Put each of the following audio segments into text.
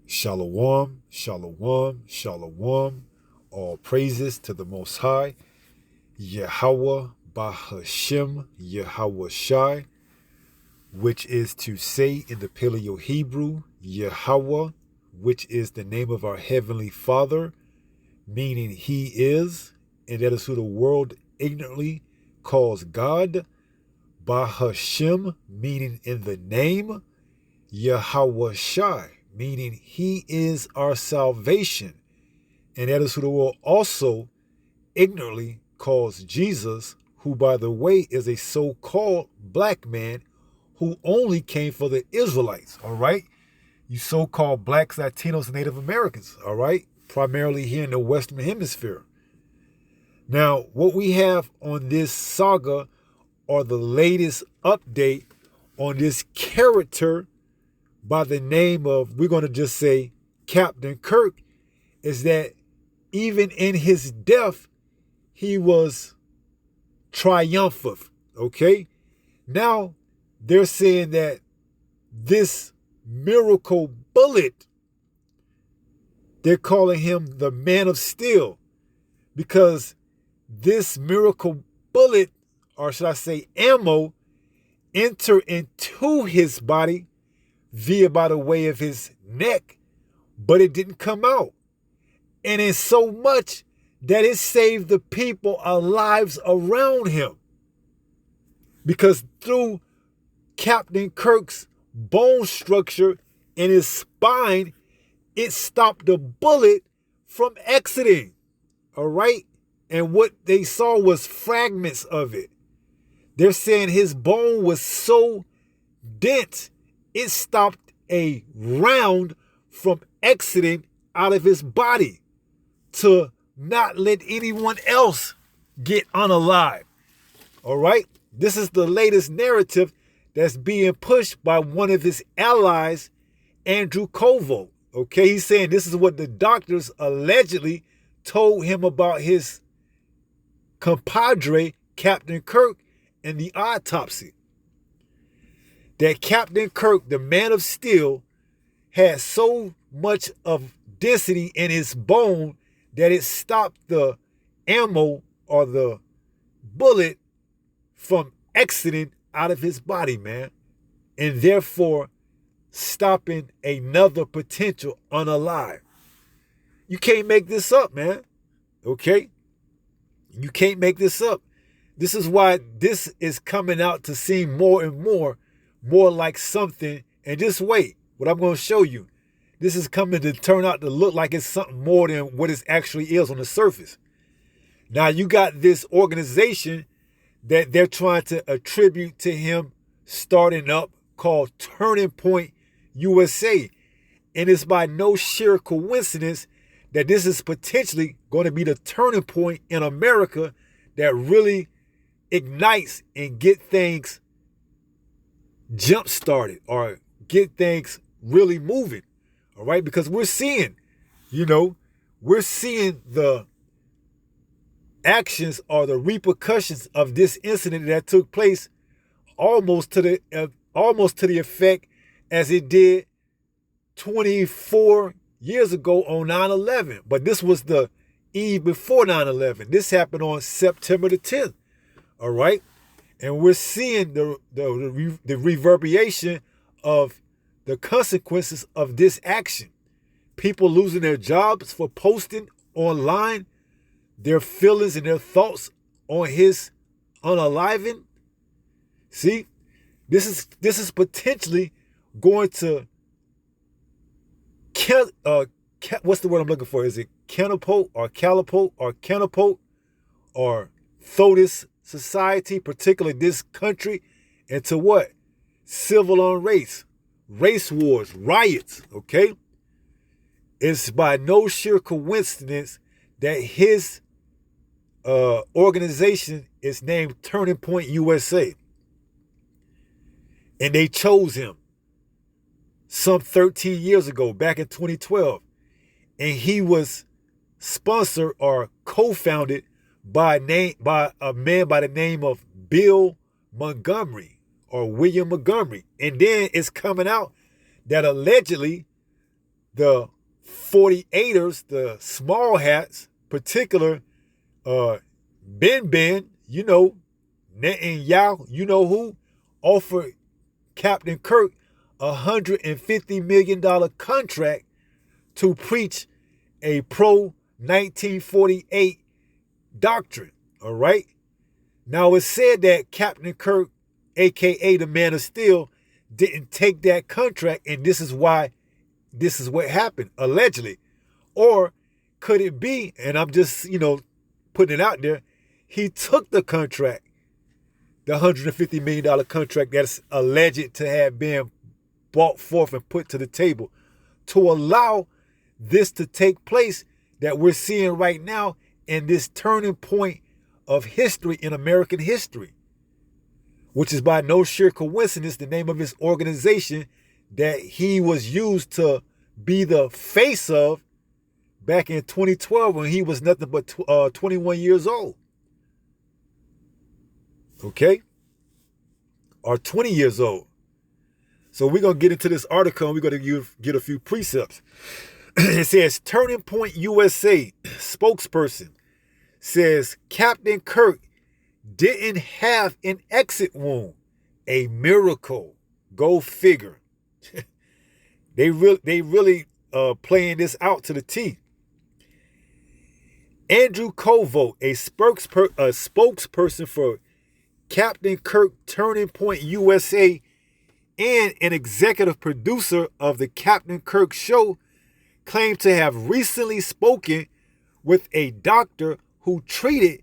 Shalom, shalom, shalom. All praises to the Most High, Yahweh Bahashem Yahweh Shai, which is to say in the Paleo Hebrew, Yahweh, which is the name of our Heavenly Father, meaning He is, and that is who the world ignorantly calls God. Bahashem, meaning in the name, Yahweh Shai, meaning He is our salvation. And that is who the world also ignorantly calls Jesus, who, by the way, is a so-called black man who only came for the Israelites, all right? You so-called blacks, Latinos, and Native Americans, all right? Primarily here in the Western Hemisphere. Now, what we have on this saga are the latest update on this character by the name of, we're going to just say, Captain Kirk, is that even in his death, he was triumphant, okay? Now, they're saying that this miracle bullet, they're calling him the man of steel, because this miracle bullet, or should I say ammo, entered into his body via by the way of his neck, but it didn't come out. And in so much that it saved the people lives around him. Because through Captain Kirk's bone structure in his spine, it stopped the bullet from exiting. All right? And what they saw was fragments of it. They're saying his bone was so dense, it stopped a round from exiting out of his body to not let anyone else get unalive. All right? This is the latest narrative that's being pushed by one of his allies, Andrew Koval. Okay, he's saying this is what the doctors allegedly told him about his compadre, Captain Kirk, in the autopsy. That Captain Kirk, the man of steel, had so much of density in his bone that it stopped the ammo or the bullet from exiting out of his body, man. And therefore stopping another potential unalive. You can't make this up, man. Okay? You can't make this up. This is why this is coming out to seem more and more like something. And just wait, what I'm going to show you. This is coming to turn out to look like it's something more than what it actually is on the surface. Now, you got this organization that they're trying to attribute to him starting up called Turning Point USA. And it's by no sheer coincidence that this is potentially going to be the turning point in America that really ignites and get things jump started or get things really moving. All right, because we're seeing the actions or the repercussions of this incident that took place almost to the effect as it did 24 years ago on 9/11. But this was the eve before 9/11. This happened on September the 10th. All right, and we're seeing the reverberation of the consequences of this action. People losing their jobs for posting online their feelings and their thoughts on his unaliving. See, this is potentially going to what's the word I'm looking for? Is it catapult or throw this society, particularly this country, into what? Civil unrest, race wars, riots, okay? It's by no sheer coincidence that his organization is named Turning Point USA. And they chose him some 13 years ago, back in 2012. And he was sponsored or co-founded by a man by the name of Bill Montgomery or William Montgomery. And then it's coming out that allegedly the 48ers, the small hats, particular Ben, you know, Netanyahu, you know who, offered Captain Kirk $150 million contract to preach a pro-1948 doctrine, all right? Now, it's said that Captain Kirk, a.k.a. the Man of Steel, didn't take that contract, and this is what happened, allegedly. Or could it be, and I'm just, putting it out there, he took the contract, the $150 million contract that's alleged to have been brought forth and put to the table to allow this to take place that we're seeing right now in this turning point of history in American history, which is by no sheer coincidence the name of his organization that he was used to be the face of back in 2012 when he was nothing but 21 years old. Okay? Or 20 years old. So we're going to get into this article and we're going to get a few precepts. It says, Turning Point USA spokesperson says Captain Kirk didn't have an exit wound. A miracle. Go figure. They really playing this out to the T. Andrew Kovo, a spokesperson for Captain Kirk Turning Point USA and an executive producer of the Captain Kirk show, claimed to have recently spoken with a doctor who treated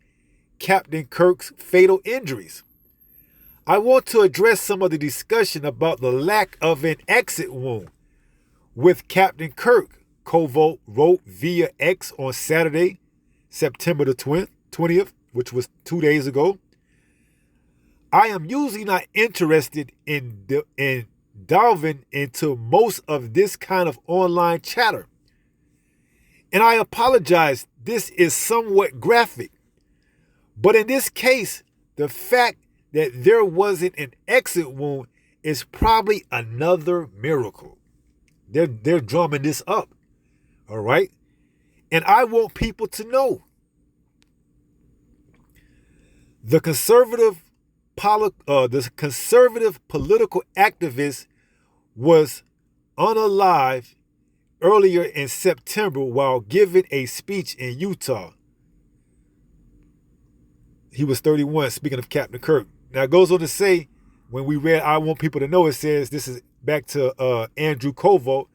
Captain Kirk's fatal injuries. I want to address some of the discussion about the lack of an exit wound with Captain Kirk, Kovo wrote via X on Saturday, September the 20th, which was 2 days ago. I am usually not interested in delving into most of this kind of online chatter. And I apologize, this is somewhat graphic. But in this case, the fact that there wasn't an exit wound is probably another miracle. They're drumming this up, all right? And I want people to know. The conservative political activist was unalive earlier in September while giving a speech in Utah. He was 31, speaking of Captain Kirk. Now, it goes on to say, when we read I Want People to Know, it says, this is back to Andrew Kovo,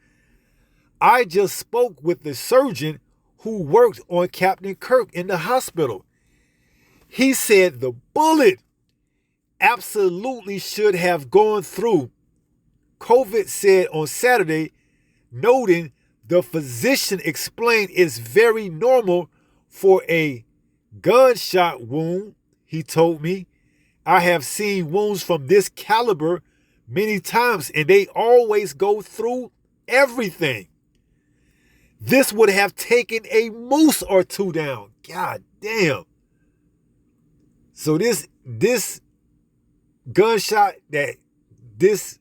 I just spoke with the surgeon who worked on Captain Kirk in the hospital. He said the bullet absolutely should have gone through. COVID said on Saturday, noting the physician explained it's very normal for a gunshot wound. He told me, I have seen wounds from this caliber many times and they always go through everything. This would have taken a moose or two down. God damn. So this gunshot that this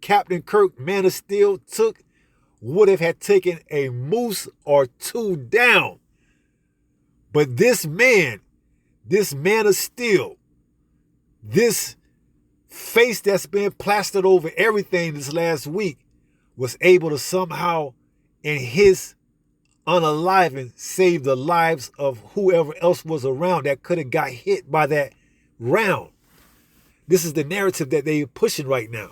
Captain Kirk Man of Steel took would have had taken a moose or two down. But this Man of Steel, this face that's been plastered over everything this last week, was able to somehow, in his unaliving, save the lives of whoever else was around that could have got hit by that round. This is the narrative that they're pushing right now.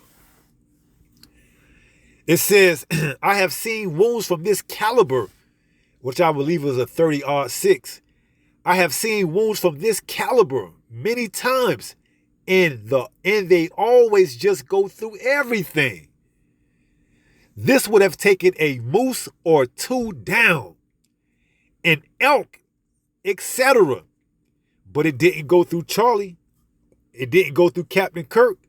It says, I have seen wounds from this caliber, which I believe was a 30-06. I have seen wounds from this caliber many times, and they always just go through everything. This would have taken a moose or two down, an elk, etc. But it didn't go through Charlie. It didn't go through Captain Kirk.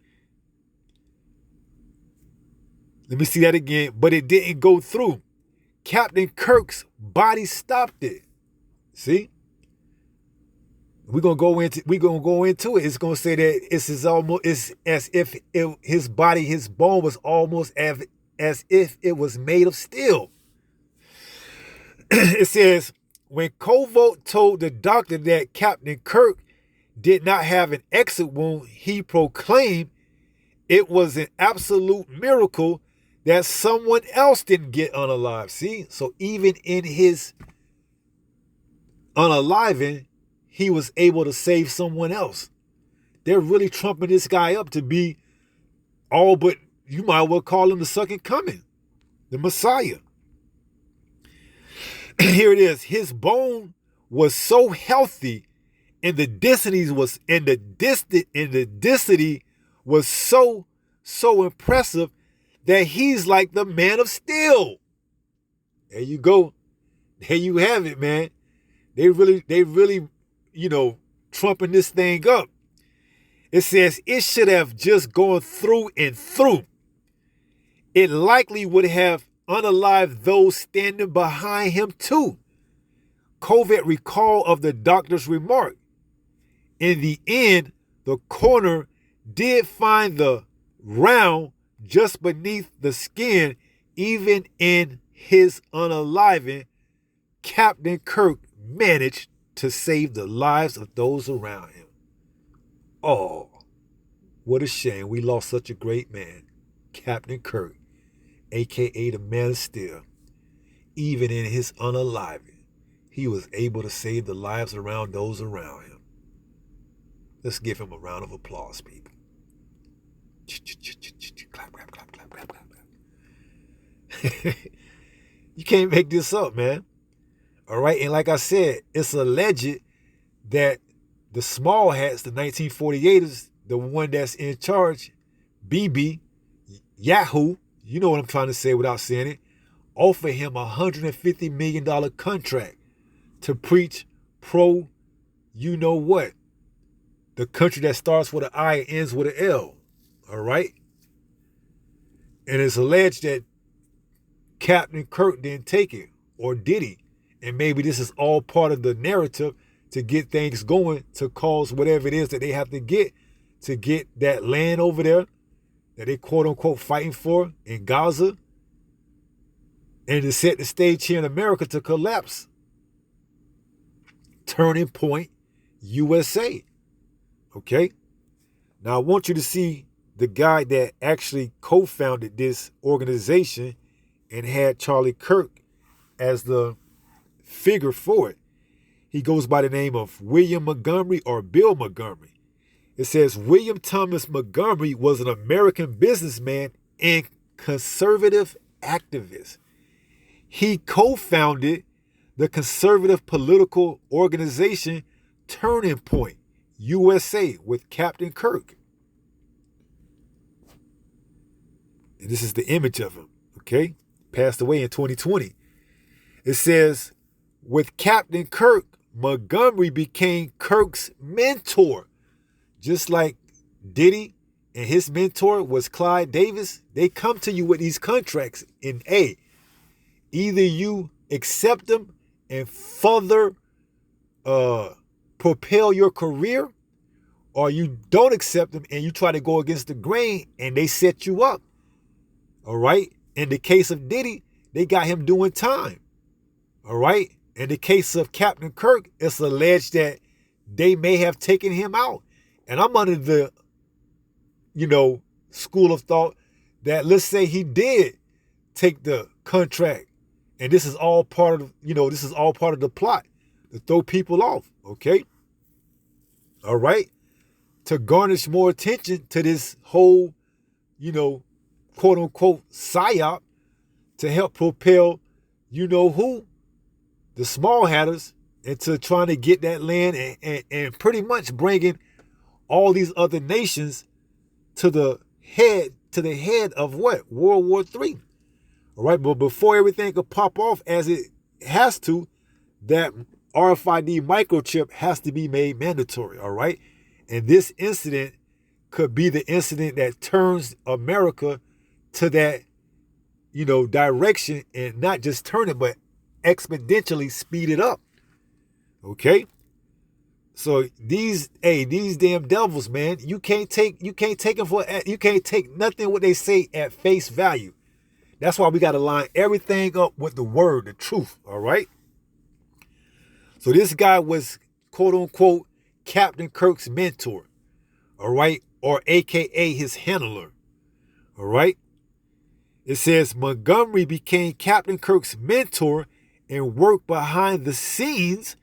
Let me see that again. But it didn't go through. Captain Kirk's body stopped it. See? We're gonna go into it. It's gonna say that it's as if his bone was almost as if it was made of steel. It says, when Kovolt told the doctor that Captain Kirk did not have an exit wound, he proclaimed it was an absolute miracle that someone else didn't get unalived. See? So even in his unaliving, he was able to save someone else. They're really trumping this guy up to be all but, you might well call him the second coming, the Messiah. Here it is. His bone was so healthy, and the density was so impressive that he's like the man of steel. There you go. There you have it, man. They really, trumping this thing up. It says it should have just gone through and through. It likely would have unalived those standing behind him too. Kovolt recalled of the doctor's remark. In the end, the coroner did find the round just beneath the skin. Even in his unaliving, Captain Kirk managed to save the lives of those around him. Oh, what a shame. We lost such a great man, Captain Kirk, a.k.a. the man of steel. Even in his unaliving, he was able to save the lives around those around him. Let's give him a round of applause, people. Clap, clap, clap, clap, clap, clap, clap. You can't make this up, man. All right, and like I said, it's alleged that the small hats, the 1948ers, the one that's in charge, BB, Yahoo, you know what I'm trying to say without saying it, offered him a $150 million contract to preach pro, you know what, the country that starts with an I and ends with an L, all right? And it's alleged that Captain Kirk didn't take it, or did he? And maybe this is all part of the narrative to get things going, to cause whatever it is that they have to get that land over there that they quote unquote fighting for in Gaza, and to set the stage here in America to collapse. Turning Point USA. Okay? Now I want you to see the guy that actually co-founded this organization and had Charlie Kirk as the figure for it. He goes by the name of William Montgomery, or Bill Montgomery. It says William Thomas Montgomery was an American businessman and conservative activist. He co-founded the conservative political organization Turning Point USA with Captain Kirk. And this is the image of him, okay? Passed away in 2020. It says, with Captain Kirk, Montgomery became Kirk's mentor. Just like Diddy and his mentor was Clyde Davis, they come to you with these contracts in A. Either you accept them and further propel your career, or you don't accept them and you try to go against the grain and they set you up. All right? In the case of Diddy, they got him doing time. All right? In the case of Captain Kirk, it's alleged that they may have taken him out. And I'm under the, school of thought that, let's say he did take the contract, and this is all part of, the plot to throw people off, okay? All right? To garnish more attention to this whole, quote unquote psyop, to help propel, who, the small hatters, into trying to get that land and pretty much bringing all these other nations to the head of what? World War III. All right, but before everything could pop off as it has to, that RFID microchip has to be made mandatory, all right? And this incident could be the incident that turns America to that, direction, and not just turn it, but exponentially speed it up. Okay? So these damn devils, man, you can't take nothing what they say at face value. That's why we got to line everything up with the word, the truth, all right? So this guy was, quote unquote, Captain Kirk's mentor, all right? Or AKA his handler, all right? It says Montgomery became Captain Kirk's mentor and worked behind the scenes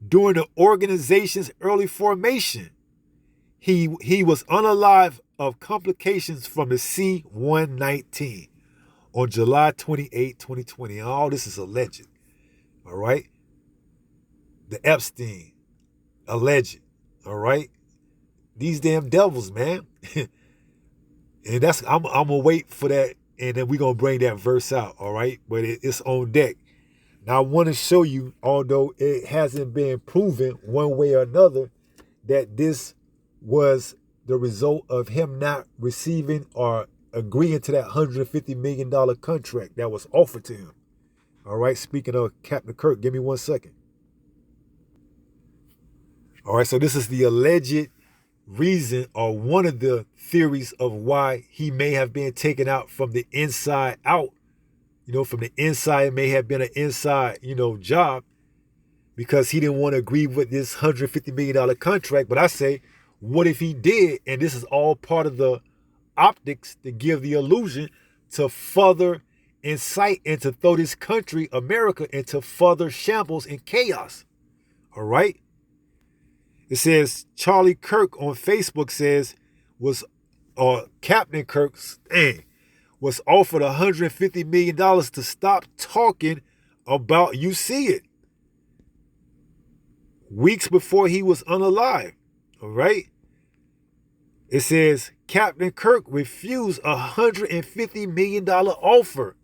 during the organization's early formation. He was unalive of complications from the C-119 on July 28, 2020. All this is alleged, all right? The Epstein, alleged, all right? These damn devils, man. And I'm gonna wait for that, and then we're gonna bring that verse out, all right? But it's on deck. Now I want to show you, although it hasn't been proven one way or another, that this was the result of him not receiving or agreeing to that $150 million contract that was offered to him. All right, speaking of Captain Kirk, give me 1 second. All right, so this is the alleged reason, or one of the theories of why he may have been taken out from the inside out. You know, from the inside, it may have been an inside, job, because he didn't want to agree with this $150 million contract. But I say, what if he did? And this is all part of the optics to give the illusion to further incite and to throw this country, America, into further shambles and chaos. All right. It says Charlie Kirk on Facebook says Captain Kirk's was offered $150 million to stop talking about You See It weeks before he was unalive. All right. It says Captain Kirk refused $150 million offer,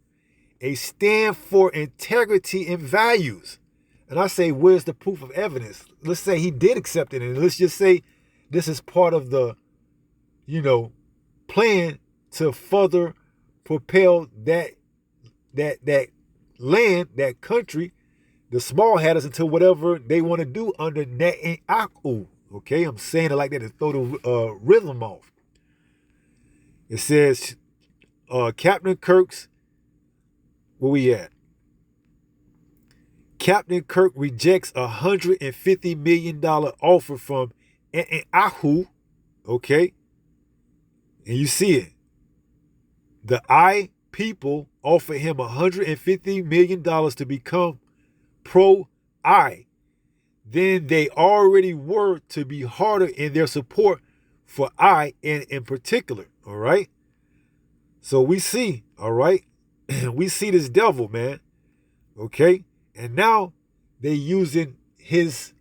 a stand for integrity and values. And I say, where's the proof of evidence? Let's say he did accept it. And let's just say this is part of the, plan to further propel that land, that country, the small hatters, into whatever they want to do under Net and Aku. Okay, I'm saying it like that to throw the rhythm off. It says Captain Kirk's, where we at? Captain Kirk rejects $150 million offer from Ahu, okay? And you see it. The I people offered him $150 million to become pro-I. Then they already were to be harder in their support for I in particular, all right? So we see, all right? We see this devil, man, okay? And now they're using his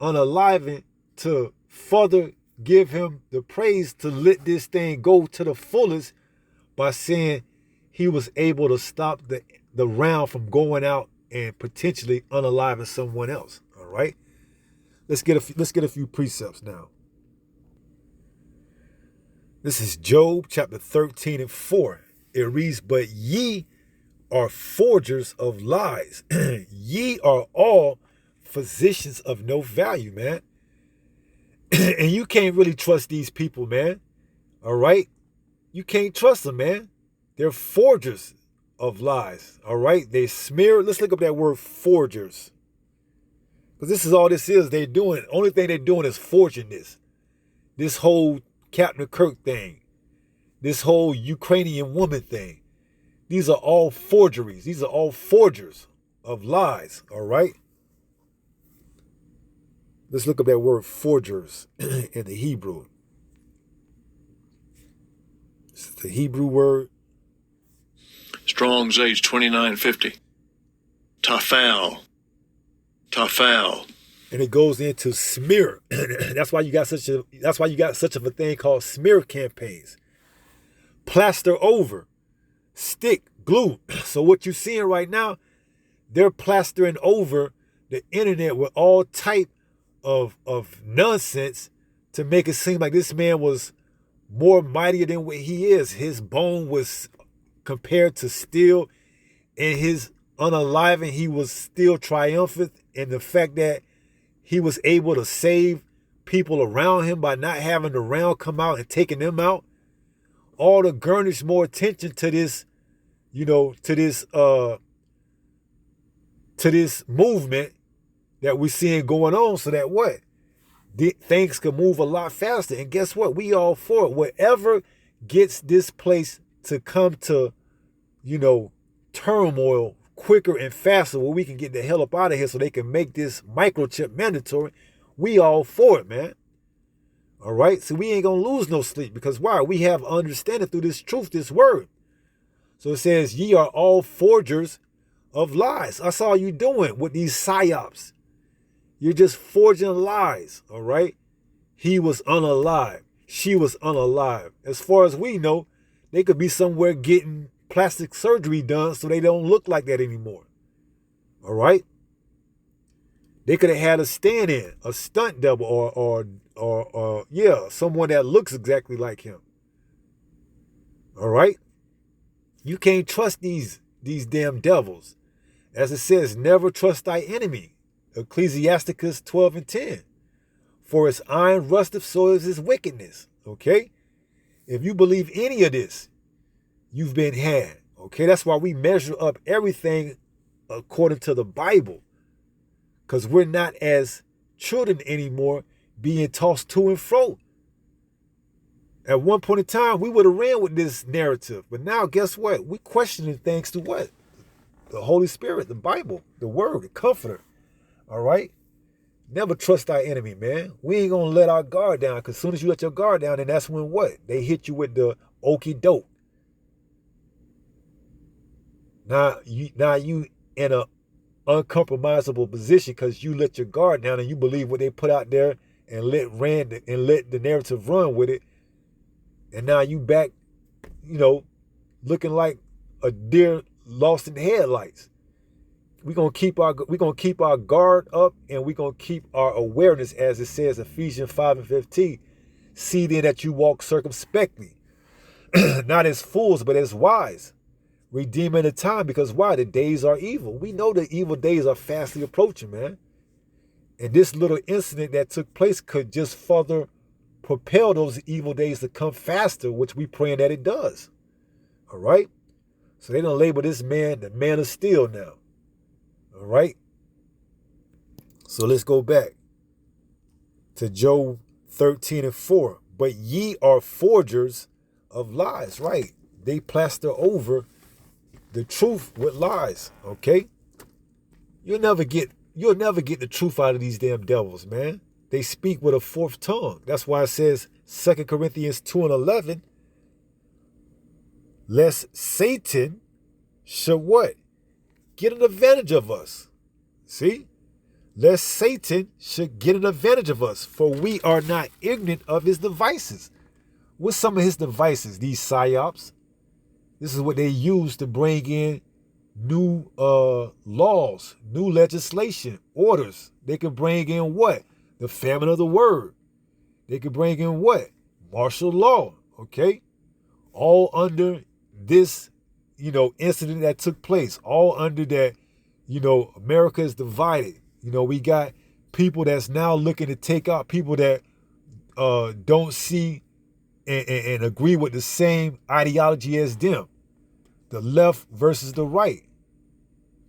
unaliving to further give him the praise to let this thing go to the fullest by saying he was able to stop the round from going out and potentially unaliving someone else. All right. Let's get a few precepts now. This is Job chapter 13 and 4. It reads, "But ye are forgers of lies. Ye are all physicians of no value," man. And you can't really trust these people, man. All right? You can't trust them, man. They're forgers of lies. All right? They smear. Let's look up that word forgers. Because this is all this is. They're doing. Only thing they're doing is forging this. This whole Captain Kirk thing. This whole Ukrainian woman thing. These are all forgeries. These are all forgers of lies, all right? Let's look up that word forgers in the Hebrew. It's the Hebrew word. Strong's H 2950. Tafal. And it goes into smear. That's why you got such of a thing called smear campaigns. Plaster over. Stick, glue. So what you're seeing right now, they're plastering over the internet with all type of nonsense to make it seem like this man was more mightier than what he is. His bone was compared to steel, and his unaliving, he was still triumphant in the fact that he was able to save people around him by not having the round come out and taking them out. All to garnish more attention to this to this movement that we're seeing going on, so that what? Things can move a lot faster. And guess what? We all for it. Whatever gets this place to come to, turmoil quicker and faster, where we can get the hell up out of here so they can make this microchip mandatory, we all for it, man. All right? So we ain't going to lose no sleep, because why? We have understanding through this truth, this word. So it says, ye are all forgers of lies. That's all you doing with these psyops. You're just forging lies, all right? He was unalive. She was unalive. As far as we know, they could be somewhere getting plastic surgery done so they don't look like that anymore, all right? They could have had a stand-in, a stunt double, or someone that looks exactly like him, all right? You can't trust these damn devils. As it says, never trust thy enemy. Ecclesiasticus 12:10. For as iron rusteth, so is his wickedness. Okay? If you believe any of this, you've been had. Okay? That's why we measure up everything according to the Bible. Because we're not as children anymore being tossed to and fro. At one point in time, we would have ran with this narrative. But now, guess what? We're questioning things to what? The Holy Spirit, the Bible, the Word, the Comforter. All right? Never trust our enemy, man. We ain't going to let our guard down, because as soon as you let your guard down, then that's when what? They hit you with the okie doke. Now you in a uncompromisable position because you let your guard down and you believe what they put out there and let the narrative run with it. And now you back, looking like a deer lost in the headlights. We're gonna keep our guard up, and we're gonna keep our awareness, as it says, Ephesians 5:15. See then that you walk circumspectly, not as fools, but as wise, redeeming the time, because why? The days are evil. We know the evil days are fastly approaching, man. And this little incident that took place could just further propel those evil days to come faster, which we praying that it does. All right? So they don't label this man the man of steel now. All right? So let's go back to Job 13:4. But ye are forgers of lies, right? They plaster over the truth with lies, okay? You'll never get the truth out of these damn devils, man. They speak with a fourth tongue. That's why it says 2 Corinthians 2:11, lest Satan should what? Get an advantage of us. See? Lest Satan should get an advantage of us, for we are not ignorant of his devices. What's some of his devices? These psyops. This is what they use to bring in new laws, new legislation, orders. They can bring in what? The famine of the word. They can bring in what? Martial law, okay? All under this, incident that took place. All under that, America is divided. We got people that's now looking to take out people that don't see and agree with the same ideology as them. The left versus the right.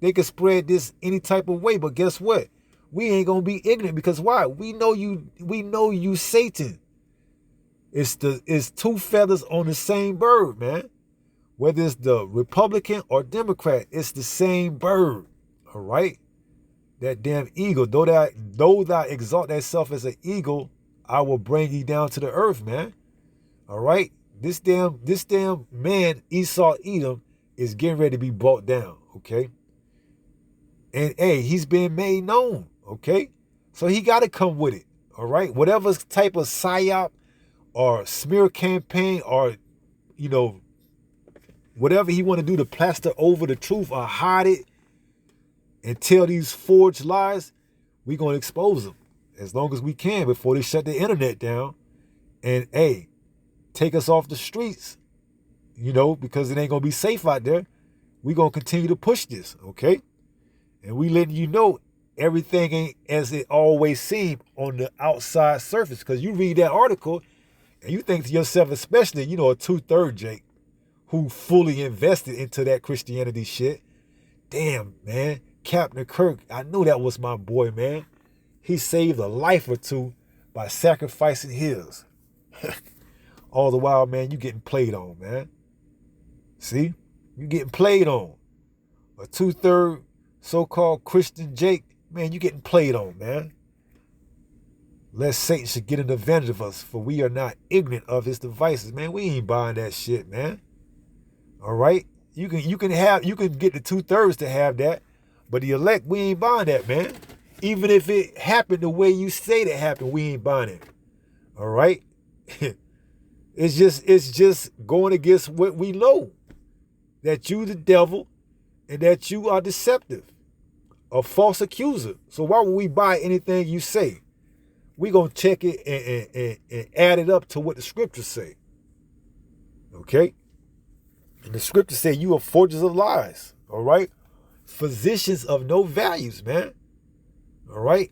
They can spread this any type of way, but guess what? We ain't gonna be ignorant, because why? We know you Satan. It's two feathers on the same bird, man. Whether it's the Republican or Democrat, it's the same bird. All right? That damn eagle, though thou exalt thyself as an eagle, I will bring thee down to the earth, man. All right? This damn man, Esau Edom, is getting ready to be brought down, okay? And hey, he's being made known, okay? So he got to come with it, all right? Whatever type of psyop or smear campaign or, whatever he want to do to plaster over the truth or hide it and tell these forged lies, we going to expose them as long as we can before they shut the internet down and, hey, take us off the streets, because it ain't going to be safe out there. We going to continue to push this, okay? And we letting you know everything ain't as it always seemed on the outside surface, because you read that article and you think to yourself, especially, a 2/3 Jake, who fully invested into that Christianity shit. Damn, man. Captain Kirk, I knew that was my boy, man. He saved a life or two by sacrificing his. All the while, man, you getting played on, man. See? You getting played on. A 2/3 so-called Christian Jake, man, you getting played on, man. Lest Satan should get an advantage of us, for we are not ignorant of his devices, man. We ain't buying that shit, man. All right? You can get the 2/3 to have that, but the elect, we ain't buying that, man. Even if it happened the way you say it happened, we ain't buying it. All right? It's just going against what we know. That you the devil and that you are deceptive. A false accuser. So why would we buy anything you say? We gonna check it and add it up to what the scriptures say. Okay? And the scriptures say you are forgers of lies. All right? Physicians of no values, man. All right?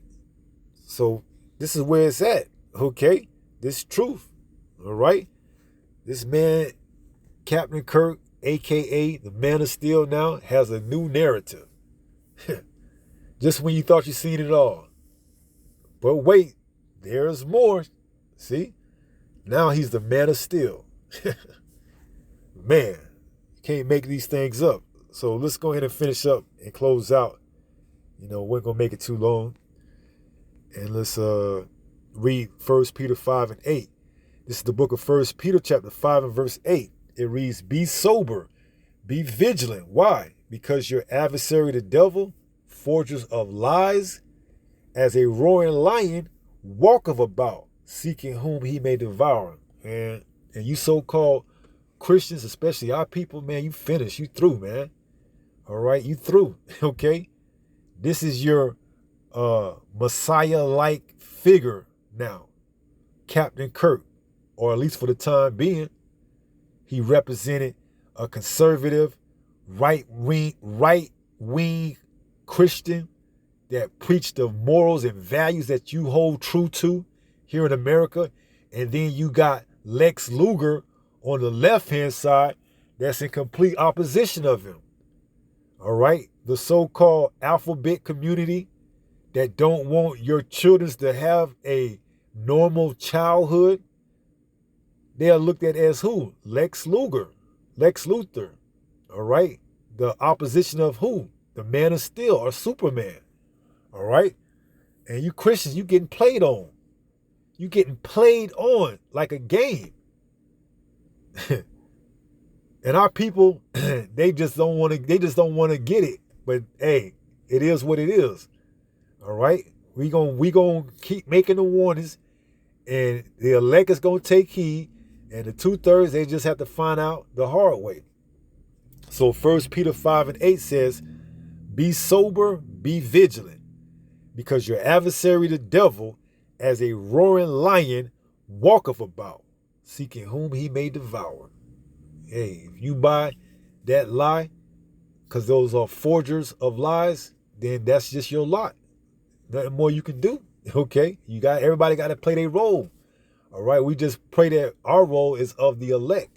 So this is where it's at. Okay? This is truth. All right? This man, Captain Kirk, a.k.a. the Man of Steel now, has a new narrative. Just when you thought you seen it all. But wait, there's more. See? Now he's the Man of Steel. Man, you can't make these things up. So let's go ahead and finish up and close out. You know, we're going to make it too long. And let's read 1 Peter 5 and 8. This is the book of 1 Peter chapter 5 and verse 8. It reads, be sober, be vigilant. Why? Because your adversary, the devil, forgers of lies, as a roaring lion, walketh about, seeking whom he may devour. And you so-called Christians, especially our people, man, you finished. You through, man. All right, you through. Okay? This is your Messiah-like figure now. Captain Kirk, or at least for the time being. He represented a conservative, right-wing Christian that preached the morals and values that you hold true to here in America. And then you got Lex Luger on the left-hand side that's in complete opposition of him. All right? The so-called alphabet community that don't want your children to have a normal childhood. They are looked at as who? Lex Luger. Lex Luthor. All right? The opposition of who? The Man of Steel or Superman. All right? And you Christians, you getting played on. You getting played on like a game. And our people, they just don't want to get it. But hey, it is what it is. All right? We gonna keep making the warnings, and the elect is gonna take heed. And the 2/3, they just have to find out the hard way. So 1 Peter 5 and 8 says, be sober, be vigilant, because your adversary, the devil, as a roaring lion, walketh about, seeking whom he may devour. Hey, if you buy that lie, because those are forgers of lies, then that's just your lot. Nothing more you can do. Okay? Everybody got to play their role. All right, we just pray that our role is of the elect.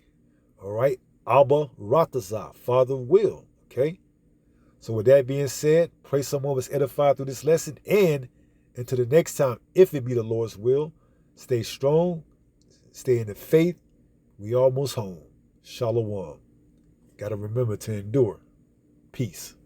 All right, Abba Ratazah, Father will. Okay, so with that being said, pray someone was edified through this lesson, and until the next time, if it be the Lord's will, stay strong, stay in the faith. We almost home. Shalom. Got to remember to endure. Peace.